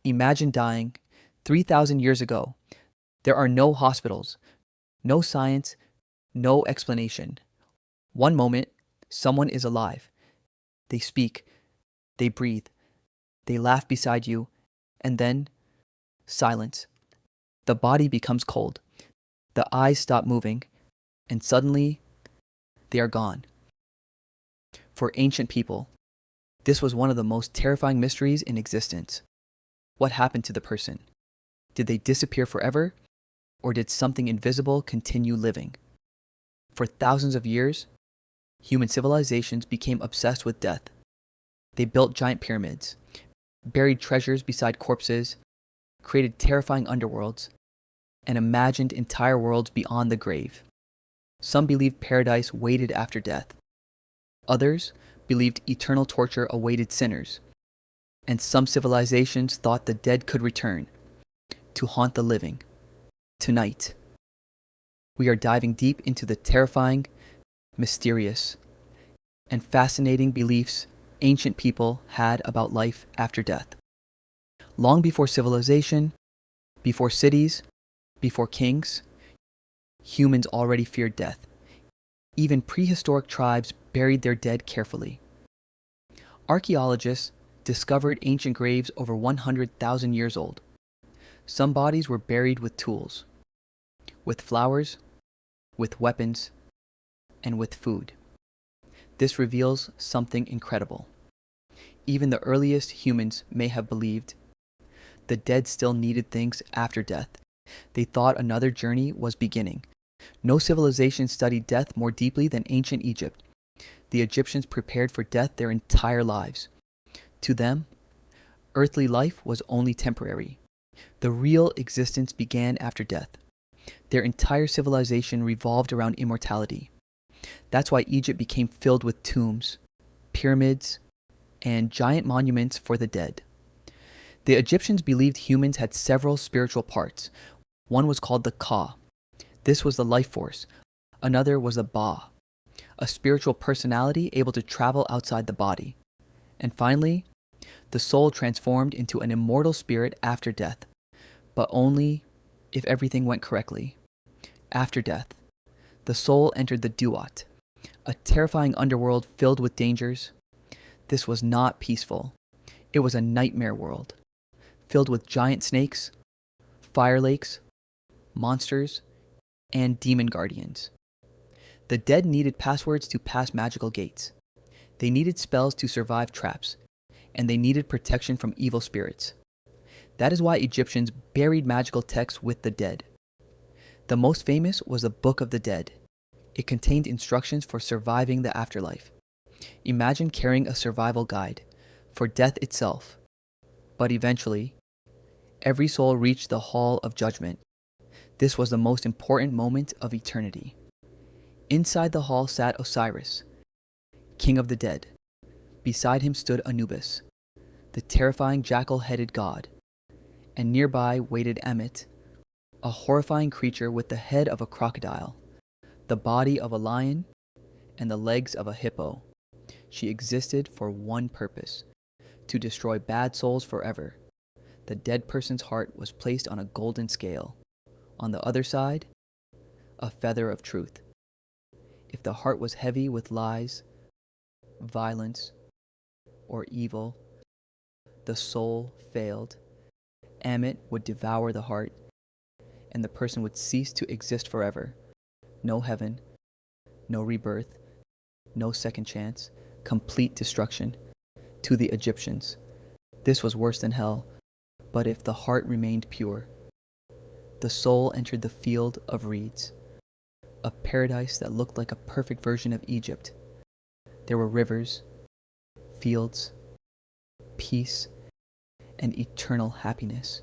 Imagine dying 3,000 years ago. There are no hospitals, no science, no explanation. One moment, someone is alive. They speak, they breathe, they laugh beside you, and then silence. The body becomes cold. The eyes stop moving, and suddenly they are gone. For ancient people, this was one of the most terrifying mysteries in existence. What happened to the person? Did they disappear forever? Or did something invisible continue living? For thousands of years, human civilizations became obsessed with death. They built giant pyramids, buried treasures beside corpses, created terrifying underworlds, and imagined entire worlds beyond the grave. Some believed paradise waited after death. Others believed eternal torture awaited sinners. And some civilizations thought the dead could return to haunt the living. Tonight, we are diving deep into the terrifying, mysterious, and fascinating beliefs ancient people had about life after death. Long before civilization, before cities, before kings, humans already feared death. Even prehistoric tribes buried their dead carefully. Archaeologists discovered ancient graves over 100,000 years old. Some bodies were buried with tools, with flowers, with weapons, and with food. This reveals something incredible. Even the earliest humans may have believed the dead still needed things after death. They thought another journey was beginning. No civilization studied death more deeply than ancient Egypt. The Egyptians prepared for death their entire lives. To them, earthly life was only temporary. The real existence began after death. Their entire civilization revolved around immortality. That's why Egypt became filled with tombs, pyramids, and giant monuments for the dead. The Egyptians believed humans had several spiritual parts. One was called the Ka. This was the life force. Another was the Ba, a spiritual personality able to travel outside the body. And finally, the soul transformed into an immortal spirit after death, but only if everything went correctly. After death, the soul entered the Duat, a terrifying underworld filled with dangers. This was not peaceful. It was a nightmare world, filled with giant snakes, fire lakes, monsters, and demon guardians. The dead needed passwords to pass magical gates. They needed spells to survive traps, and they needed protection from evil spirits. That is why Egyptians buried magical texts with the dead. The most famous was the Book of the Dead. It contained instructions for surviving the afterlife. Imagine carrying a survival guide for death itself. But eventually, every soul reached the Hall of Judgment. This was the most important moment of eternity. Inside the hall sat Osiris, king of the dead. Beside him stood Anubis, the terrifying jackal-headed god. And nearby waited Ammit, a horrifying creature with the head of a crocodile, the body of a lion, and the legs of a hippo. She existed for one purpose: to destroy bad souls forever. The dead person's heart was placed on a golden scale. On the other side, a feather of truth. If the heart was heavy with lies, violence, or evil, the soul failed. Ammit would devour the heart, and the person would cease to exist forever. No heaven, no rebirth, no second chance, complete destruction. To the Egyptians, this was worse than hell. But if the heart remained pure, the soul entered the field of reeds, a paradise that looked like a perfect version of Egypt. There were rivers, fields, peace, and eternal happiness.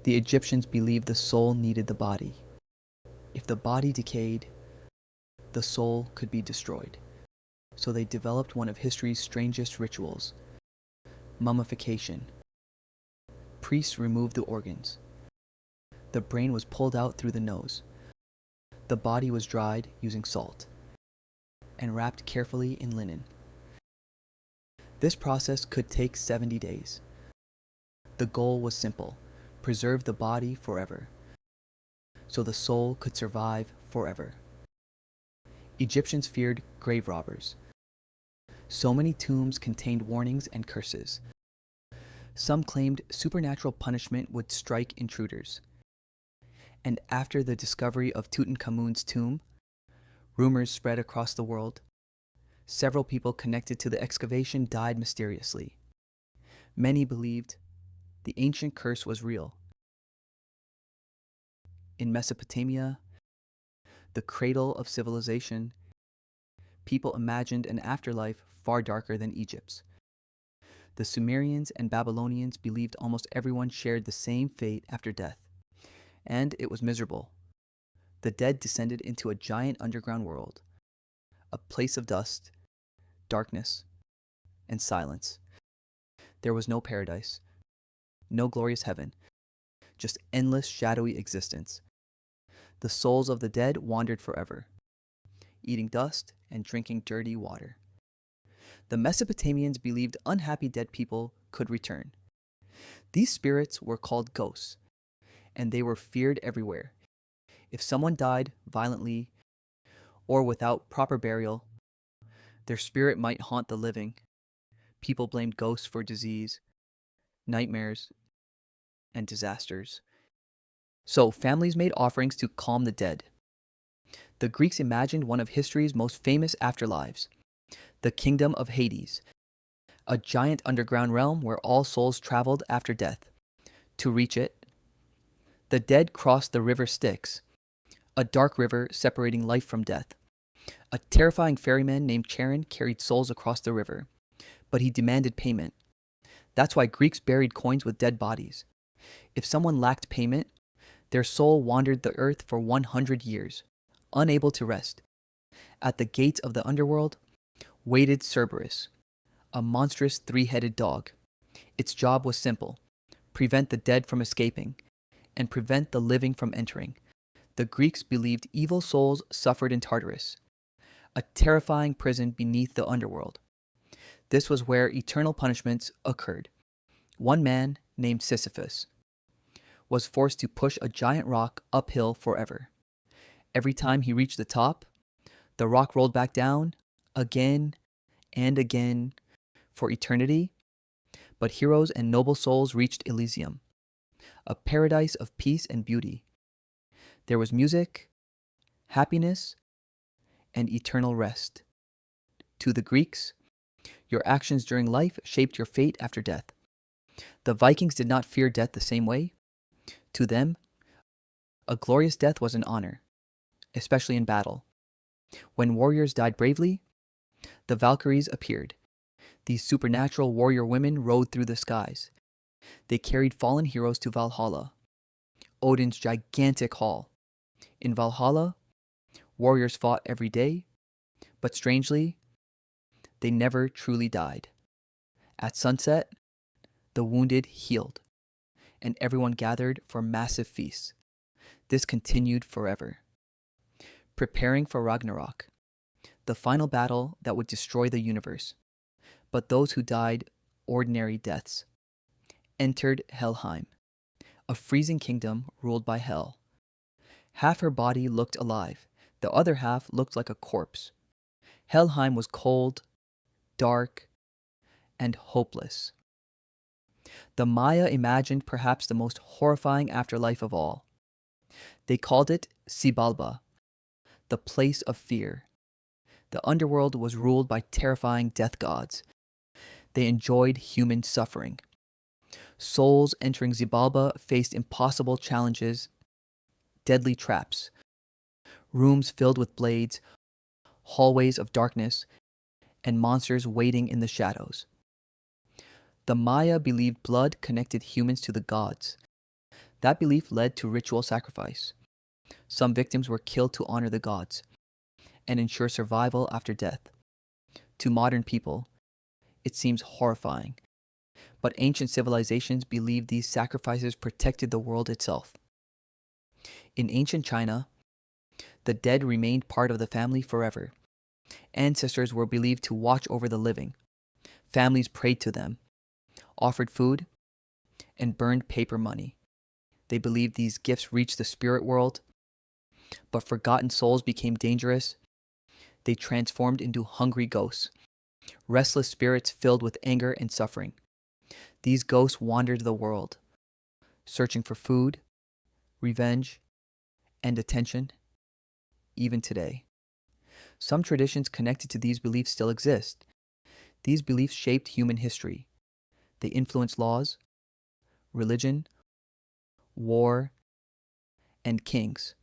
The Egyptians believed the soul needed the body. If the body decayed, the soul could be destroyed. So they developed one of history's strangest rituals: mummification. Priests removed the organs. The brain was pulled out through the nose. The body was dried using salt and wrapped carefully in linen. This process could take 70 days. The goal was simple: preserve the body forever, so the soul could survive forever. Egyptians feared grave robbers. So many tombs contained warnings and curses. Some claimed supernatural punishment would strike intruders. And after the discovery of Tutankhamun's tomb, rumors spread across the world. Several people connected to the excavation died mysteriously. Many believed the ancient curse was real. In Mesopotamia, the cradle of civilization, people imagined an afterlife far darker than Egypt's. The Sumerians and Babylonians believed almost everyone shared the same fate after death, and it was miserable. The dead descended into a giant underground world, a place of dust, darkness, and silence. There was no paradise, no glorious heaven, just endless shadowy existence. The souls of the dead wandered forever, eating dust and drinking dirty water. The Mesopotamians believed unhappy dead people could return. These spirits were called ghosts, and they were feared everywhere. If someone died violently or without proper burial, their spirit might haunt the living. People blamed ghosts for disease, nightmares, and disasters. So families made offerings to calm the dead. The Greeks imagined one of history's most famous afterlives, the kingdom of Hades, a giant underground realm where all souls traveled after death. To reach it, the dead crossed the river Styx, a dark river separating life from death. A terrifying ferryman named Charon carried souls across the river, but he demanded payment. That's why Greeks buried coins with dead bodies. If someone lacked payment, their soul wandered the earth for 100 years, unable to rest. At the gates of the underworld waited Cerberus, a monstrous three-headed dog. Its job was simple: prevent the dead from escaping and prevent the living from entering. The Greeks believed evil souls suffered in Tartarus, a terrifying prison beneath the underworld. This was where eternal punishments occurred. One man, named Sisyphus, was forced to push a giant rock uphill forever. Every time he reached the top, the rock rolled back down again and again for eternity. But heroes and noble souls reached Elysium, a paradise of peace and beauty. There was music, happiness, and eternal rest. To the Greeks, your actions during life shaped your fate after death. The Vikings did not fear death the same way. To them, a glorious death was an honor, especially in battle. When warriors died bravely, the Valkyries appeared. These supernatural warrior women rode through the skies. They carried fallen heroes to Valhalla, Odin's gigantic hall. In Valhalla, warriors fought every day, but strangely, they never truly died. At sunset, the wounded healed, and everyone gathered for massive feasts. This continued forever. Preparing for Ragnarok, the final battle that would destroy the universe. But those who died ordinary deaths entered Helheim, a freezing kingdom ruled by Hel. Half her body looked alive, the other half looked like a corpse. Helheim was cold, dark, and hopeless. The Maya imagined perhaps the most horrifying afterlife of all. They called it Xibalba, the place of fear. The underworld was ruled by terrifying death gods. They enjoyed human suffering. Souls entering Xibalba faced impossible challenges, deadly traps, rooms filled with blades, hallways of darkness, and monsters waiting in the shadows. The Maya believed blood connected humans to the gods. That belief led to ritual sacrifice. Some victims were killed to honor the gods and ensure survival after death. To modern people, it seems horrifying, but ancient civilizations believed these sacrifices protected the world itself. In ancient China, the dead remained part of the family forever. Ancestors were believed to watch over the living. Families prayed to them, offered food, and burned paper money. They believed these gifts reached the spirit world, but forgotten souls became dangerous. They transformed into hungry ghosts, restless spirits filled with anger and suffering. These ghosts wandered the world, searching for food, revenge, and attention, even today. Some traditions connected to these beliefs still exist. These beliefs shaped human history. They influenced laws, religion, war, and kings.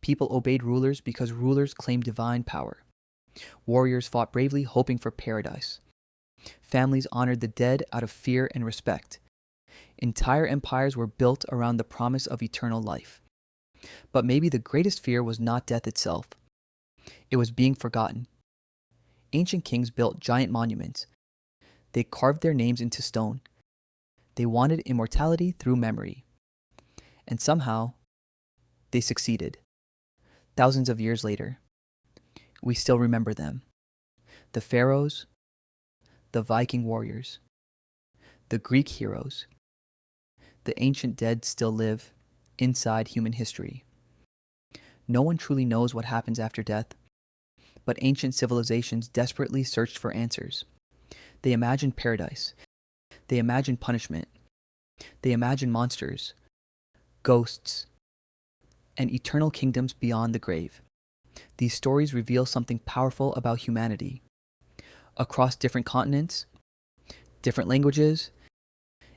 People obeyed rulers because rulers claimed divine power. Warriors fought bravely, hoping for paradise. Families honored the dead out of fear and respect. Entire empires were built around the promise of eternal life. But maybe the greatest fear was not death itself. It was being forgotten. Ancient kings built giant monuments. They carved their names into stone. They wanted immortality through memory. And somehow, they succeeded. Thousands of years later, we still remember them. The pharaohs, the Viking warriors, the Greek heroes. The ancient dead still live inside human history. No one truly knows what happens after death, but ancient civilizations desperately searched for answers. They imagined paradise. They imagined punishment. They imagined monsters, ghosts, and eternal kingdoms beyond the grave. These stories reveal something powerful about humanity. Across different continents, different languages,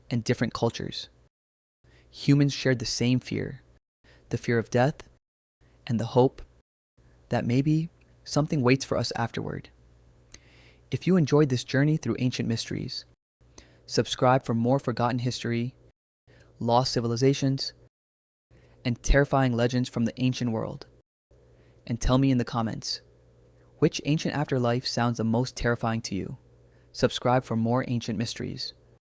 and different cultures, humans shared the same fear, the fear of death, and the hope that maybe something waits for us afterward. If you enjoyed this journey through ancient mysteries, subscribe for more forgotten history, lost civilizations, and terrifying legends from the ancient world. And tell me in the comments, which ancient afterlife sounds the most terrifying to you? Subscribe for more ancient mysteries.